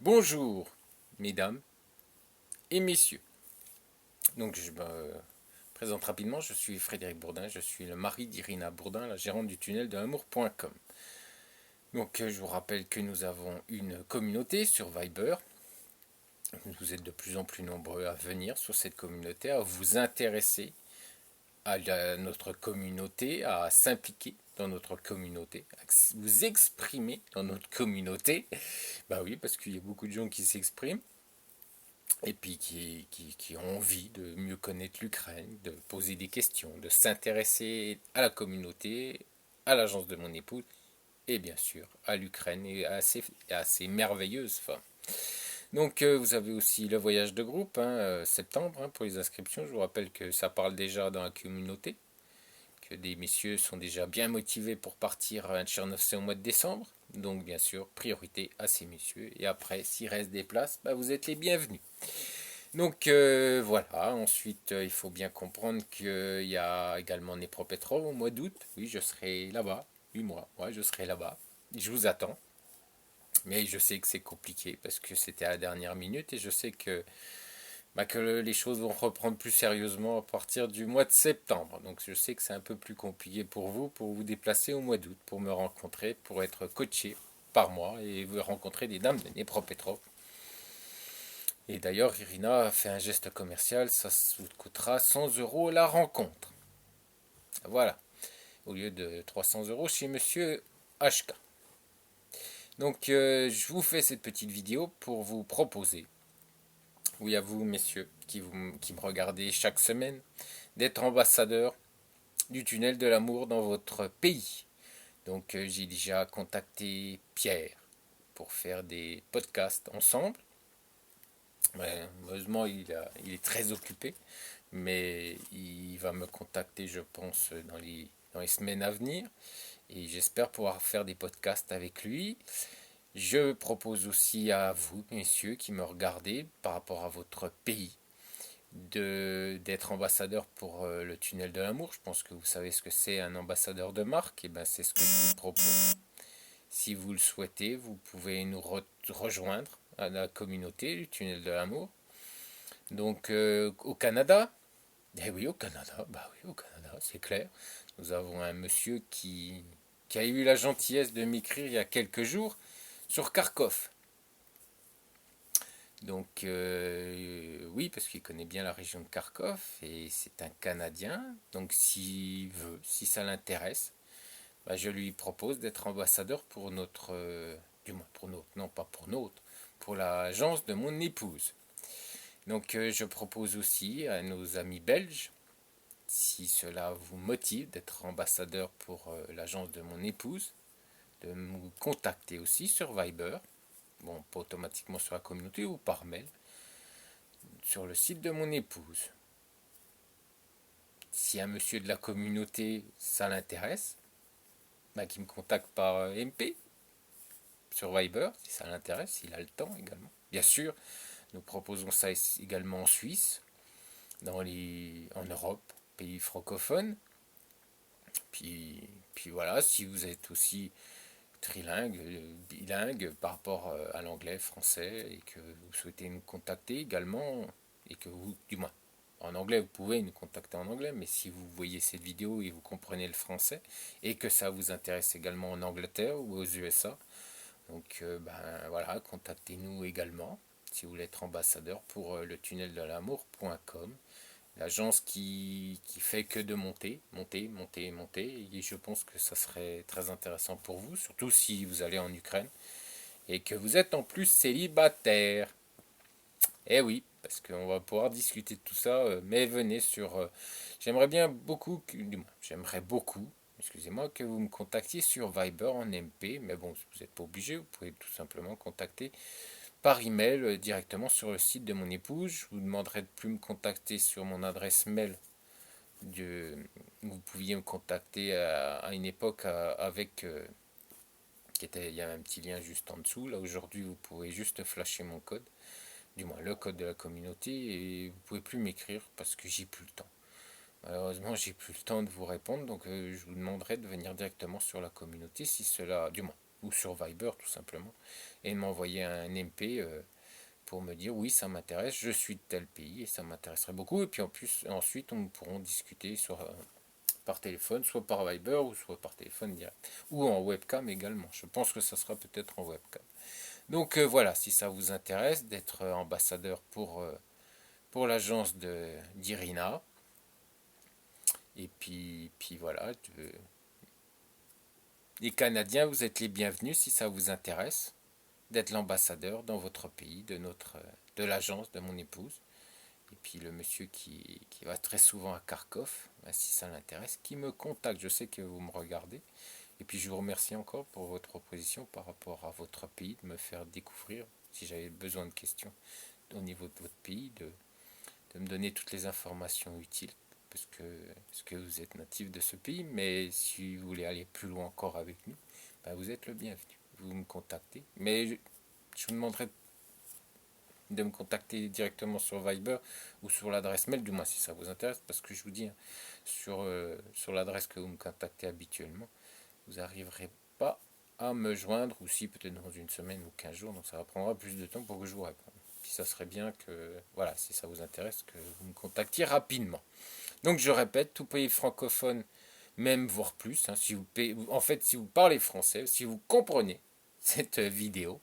Bonjour, mesdames et messieurs. Donc, je me présente rapidement. Je suis Frédéric Bourdin. Je suis le mari d'Irina Bourdin, la gérante du tunnel de l'amour.com. Donc, je vous rappelle que nous avons une communauté sur Viber. Vous êtes de plus en plus nombreux à venir sur cette communauté, à vous intéresser à notre communauté, à s'impliquer dans notre communauté, à vous exprimer dans notre communauté. Bah oui, parce qu'il y a beaucoup de gens qui s'expriment et puis qui ont envie de mieux connaître l'Ukraine, de poser des questions, de s'intéresser à la communauté, à l'agence de mon épouse, et bien sûr à l'Ukraine et à ces merveilleuses femmes. Donc vous avez aussi le voyage de groupe, septembre, pour les inscriptions. Je vous rappelle que ça parle déjà dans la communauté, que des messieurs sont déjà bien motivés pour partir à Tchernovtsi au mois de décembre. Donc bien sûr, priorité à ces messieurs. Et après, s'il reste des places, bah, vous êtes les bienvenus. Donc voilà, ensuite il faut bien comprendre qu'il y a également Dnepropetrovsk au mois d'août. Oui, je serai là-bas, 8 mois, ouais, je serai là-bas. Je vous attends. Mais je sais que c'est compliqué parce que c'était à la dernière minute et je sais que les choses vont reprendre plus sérieusement à partir du mois de septembre. Donc je sais que c'est un peu plus compliqué pour vous déplacer au mois d'août, pour me rencontrer, pour être coaché par moi et vous rencontrer des dames de Dnepropetrovsk. Et d'ailleurs, Irina a fait un geste commercial, ça vous coûtera 100 € la rencontre. Voilà, au lieu de 300 € chez Monsieur HK. Donc, je vous fais cette petite vidéo pour vous proposer, oui à vous messieurs qui me regardez chaque semaine, d'être ambassadeur du tunnel de l'amour dans votre pays. Donc, j'ai déjà contacté Pierre pour faire des podcasts ensemble. Ouais, heureusement, il est très occupé, mais il va me contacter, je pense, dans les semaines à venir, et j'espère pouvoir faire des podcasts avec lui. Je propose aussi à vous, messieurs, qui me regardez par rapport à votre pays, d'être ambassadeur pour le tunnel de l'amour. Je pense que vous savez ce que c'est un ambassadeur de marque, et ben c'est ce que je vous propose. Si vous le souhaitez, vous pouvez nous rejoindre à la communauté du tunnel de l'amour. Donc au Canada, eh oui au Canada, bah oui au Canada, c'est clair. Nous avons un monsieur qui a eu la gentillesse de m'écrire il y a quelques jours sur Kharkov. Donc oui, parce qu'il connaît bien la région de Kharkov et c'est un Canadien. Donc s'il veut, si ça l'intéresse, bah, je lui propose d'être ambassadeur pour notre, du moins pour notre, non pas pour notre, pour l'agence de mon épouse. Donc je propose aussi à nos amis belges, si cela vous motive d'être ambassadeur pour l'agence de mon épouse, de me contacter aussi sur Viber, bon pas automatiquement sur la communauté ou par mail, sur le site de mon épouse. Si un monsieur de la communauté ça l'intéresse, bah, qui me contacte par MP sur Viber, si ça l'intéresse, s'il a le temps également. Bien sûr, nous proposons ça également en Suisse, en Europe, pays francophones. Puis voilà, si vous êtes aussi trilingue, bilingue par rapport à l'anglais, français, et que vous souhaitez nous contacter également, et que vous, du moins, en anglais, vous pouvez nous contacter en anglais, mais si vous voyez cette vidéo et vous comprenez le français, et que ça vous intéresse également en Angleterre ou aux USA, donc ben voilà, contactez-nous également si vous voulez être ambassadeur pour le tunnel de l'amour.com. L'agence qui fait que de monter. Et je pense que ça serait très intéressant pour vous, surtout si vous allez en Ukraine et que vous êtes en plus célibataire. Eh oui, parce qu'on va pouvoir discuter de tout ça, mais venez sur... j'aimerais bien beaucoup, j'aimerais beaucoup, excusez-moi, que vous me contactiez sur Viber en MP, mais bon, vous n'êtes pas obligé, vous pouvez tout simplement contacter par email directement sur le site de mon épouse. Je vous demanderai de plus me contacter sur mon adresse mail. Vous pouviez me contacter à une époque avec il y a un petit lien juste en dessous. Là aujourd'hui vous pouvez juste flasher mon code, du moins le code de la communauté, et vous pouvez plus m'écrire parce que j'ai plus le temps. Malheureusement j'ai plus le temps de vous répondre, donc je vous demanderai de venir directement sur la communauté si cela, du moins ou sur Viber tout simplement, et m'envoyer un MP pour me dire oui, ça m'intéresse, je suis de tel pays et ça m'intéresserait beaucoup. Et puis en plus, ensuite, on pourront discuter soit par téléphone, soit par Viber, ou soit par téléphone direct, ou en webcam également. Je pense que ça sera peut-être en webcam. Donc voilà, si ça vous intéresse d'être ambassadeur pour l'agence d'Irina, et puis voilà, les Canadiens, vous êtes les bienvenus si ça vous intéresse d'être l'ambassadeur dans votre pays de l'agence de mon épouse. Et puis le monsieur qui va très souvent à Kharkov, ben, si ça l'intéresse, qui me contacte. Je sais que vous me regardez. Et puis je vous remercie encore pour votre proposition par rapport à votre pays, de me faire découvrir, si j'avais besoin de questions au niveau de votre pays, de me donner toutes les informations utiles, parce que vous êtes natif de ce pays. Mais si vous voulez aller plus loin encore avec nous, ben vous êtes le bienvenu. Vous me contactez. Mais je vous demanderai de me contacter directement sur Viber ou sur l'adresse mail, du moins si ça vous intéresse, parce que je vous dis, hein, sur l'adresse que vous me contactez habituellement, vous n'arriverez pas à me joindre, ou si peut-être dans une semaine ou 15 jours, donc ça prendra plus de temps pour que je vous réponde. Puis ça serait bien que, voilà, si ça vous intéresse, que vous me contactiez rapidement. Donc je répète, tout pays francophone, même voire plus, hein, si vous en fait si vous parlez français, si vous comprenez cette vidéo,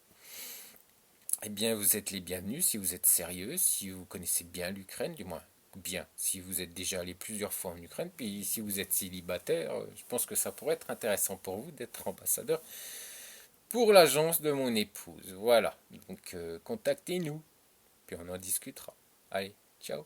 eh bien, vous êtes les bienvenus si vous êtes sérieux, si vous connaissez bien l'Ukraine, du moins bien, si vous êtes déjà allé plusieurs fois en Ukraine, puis si vous êtes célibataire, je pense que ça pourrait être intéressant pour vous d'être ambassadeur pour l'agence de mon épouse. Voilà, donc contactez-nous, puis on en discutera. Allez, ciao.